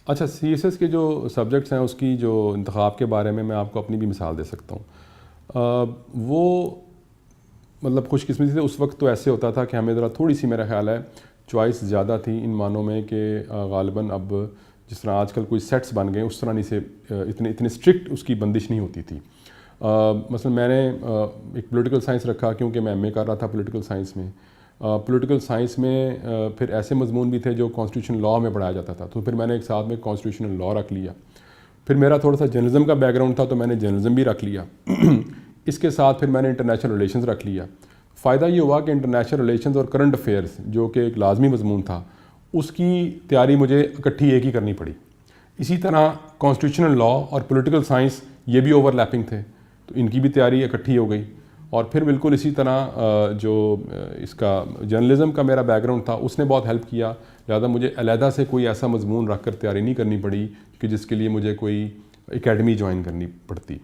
अच्छा, सीएसएस के जो सब्जेक्ट्स हैं उसकी जो इंतखाब के बारे में मैं आपको अपनी भी मिसाल दे सकता हूँ। वो मतलब खुशकिस्मती से उस वक्त तो ऐसे होता था कि हमें ज़रा थोड़ी सी, मेरा ख्याल है, चॉइस ज़्यादा थी इन मानों में कि ग़ालिबन अब जिस तरह आजकल कोई सेट्स बन गए उस तरह नहीं से इतने स्ट्रिक्ट उसकी बंदिश नहीं होती थी। मसलन मैंने एक पॉलिटिकल साइंस रखा क्योंकि मैं एमए कर रहा था पॉलिटिकल साइंस में। पॉलिटिकल साइंस में फिर ऐसे मजमून भी थे जो कॉन्स्टिट्यूशन लॉ में पढ़ाया जाता था, तो फिर मैंने एक साथ में कॉन्स्टिट्यूशनल लॉ रख लिया। फिर मेरा थोड़ा सा जर्नलिज्म का बैकग्राउंड था तो मैंने जर्नलिज्म भी रख लिया। इसके साथ फिर मैंने इंटरनेशनल रिलेशंस रख लिया। फ़ायदा ये हुआ कि इंटरनेशनल रिलेशंस और करंट अफेयर्स जो कि एक लाजमी मजमून था उसकी तैयारी मुझे इकट्ठी एक ही करनी पड़ी। इसी तरह कॉन्स्टिट्यूशनल लॉ और पॉलिटिकल साइंस ये भी ओवरलैपिंग थे, तो इनकी भी तैयारी इकट्ठी हो गई। और फिर बिल्कुल इसी तरह जो इसका जर्नलिज़म का मेरा बैकग्राउंड था उसने बहुत हेल्प किया, लिहाजा मुझे अलहदा से कोई ऐसा मजमून रख कर तैयारी नहीं करनी पड़ी कि जिसके लिए मुझे कोई एकेडमी ज्वाइन करनी पड़ती।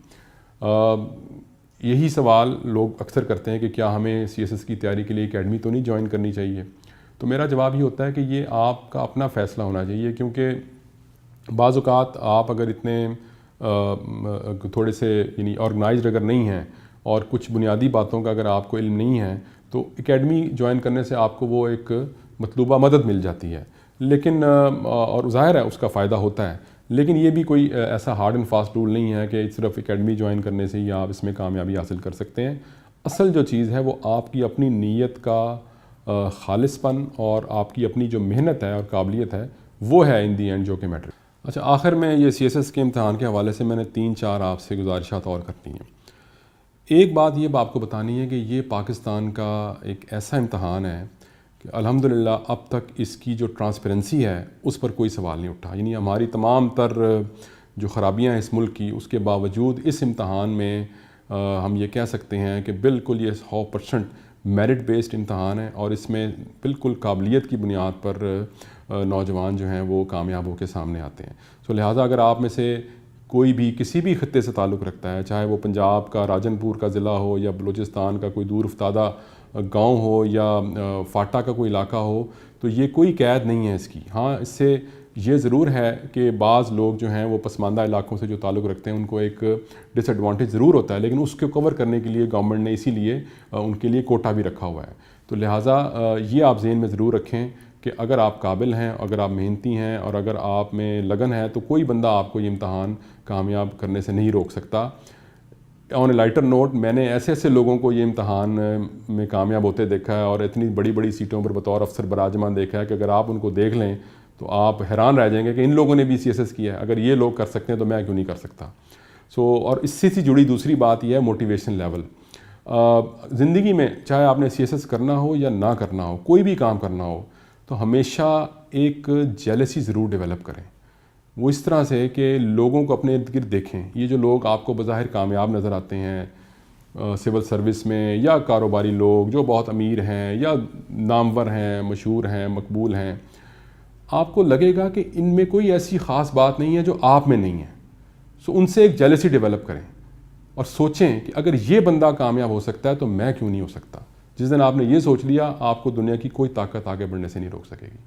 यही सवाल लोग अक्सर करते हैं कि क्या हमें सीएसएस की तैयारी के लिए एकेडमी तो नहीं ज्वाइन करनी चाहिए। तो मेरा जवाब ये होता है कि ये आपका अपना फ़ैसला होना चाहिए, क्योंकि बाज़ औक़ात आप अगर इतने थोड़े से यानी ऑर्गेनाइज्ड अगर नहीं हैं और कुछ बुनियादी बातों का अगर आपको इल्म नहीं है तो एकेडमी ज्वाइन करने से आपको वो एक मतलूबा मदद मिल जाती है। लेकिन और ज़ाहिर है उसका फ़ायदा होता है, लेकिन ये भी कोई ऐसा हार्ड एंड फास्ट रूल नहीं है कि सिर्फ एकेडमी ज्वाइन करने से ही आप इसमें कामयाबी हासिल कर सकते हैं। असल जो चीज़ है वो आपकी अपनी नीयत का खालिसपन और आपकी अपनी जो मेहनत है और काबिलियत है वो है इन दी एंड जो कि मैटर। अच्छा, आखिर में ये सीएसएस के इम्तहान के हवाले से मैंने 3-4 आपसे गुजारिशात और करनी हैं। एक बात ये आपको बतानी है कि ये पाकिस्तान का एक ऐसा इम्तहान है कि अल्हम्दुलिल्लाह अब तक इसकी जो ट्रांसपेरेंसी है उस पर कोई सवाल नहीं उठा। यानी हमारी तमाम तर जो ख़राबियाँ हैं इस मुल्क की, उसके बावजूद इस इम्तहान में हम ये कह सकते हैं कि बिल्कुल ये 100% मेरिट बेस्ड इम्तहान है और इसमें बिल्कुल काबिलियत की बुनियाद पर नौजवान जो हैं वो कामयाब होकर सामने आते हैं। तो लिहाजा अगर आप में से कोई भी किसी भी ख़त्ते से ताल्लुक़ रखता है, चाहे वो पंजाब का राजनपुर का ज़िला हो या बलूचिस्तान का कोई दूर अफ्तादा गाँव हो या फाटा का कोई इलाका हो, तो ये कोई कैद नहीं है इसकी। हाँ, इससे ये ज़रूर है कि बाज़ लोग जो हैं वो पसमानदा इलाकों से जो ताल्लुक़ रखते हैं उनको एक डिसएडवांटेज ज़रूर होता है, लेकिन उसको कवर करने के लिए गवर्नमेंट ने इसीलिए उनके लिए कोटा भी रखा हुआ है। तो लिहाजा ये आप ज़हन में ज़रूर रखें कि अगर आप काबिल हैं, अगर आप मेहनती हैं और अगर आप में लगन है तो कोई बंदा आपको ये इम्तहान कामयाब करने से नहीं रोक सकता। ऑन ए लाइटर नोट, मैंने ऐसे ऐसे लोगों को ये इम्तहान में कामयाब होते देखा है और इतनी बड़ी बड़ी सीटों पर बतौर अफसर बराजमान देखा है कि अगर आप उनको देख लें तो आप हैरान रह जाएंगे कि इन लोगों ने भी सीएसएस किया है। अगर ये लोग कर सकते हैं तो मैं क्यों नहीं कर सकता। और इससे सी जुड़ी दूसरी बात यह है मोटिवेशन लेवल। ज़िंदगी में चाहे आपने सीएसएस करना हो या ना करना हो, कोई भी काम करना हो, तो हमेशा एक जेलसी ज़रूर डेवलप करें। वो इस तरह से कि लोगों को अपने इर्द गिर्द देखें। ये जो लोग आपको बज़ाहिर कामयाब नज़र आते हैं सिविल सर्विस में, या कारोबारी लोग जो बहुत अमीर हैं या नामवर हैं, मशहूर हैं, मकबूल हैं, आपको लगेगा कि इनमें कोई ऐसी ख़ास बात नहीं है जो आप में नहीं है। उनसे एक जेलसी डेवलप करें और सोचें कि अगर ये बंदा कामयाब हो सकता है तो मैं क्यों नहीं हो सकता। जिस दिन आपने ये सोच लिया, आपको दुनिया की कोई ताकत आगे बढ़ने से नहीं रोक सकेगी।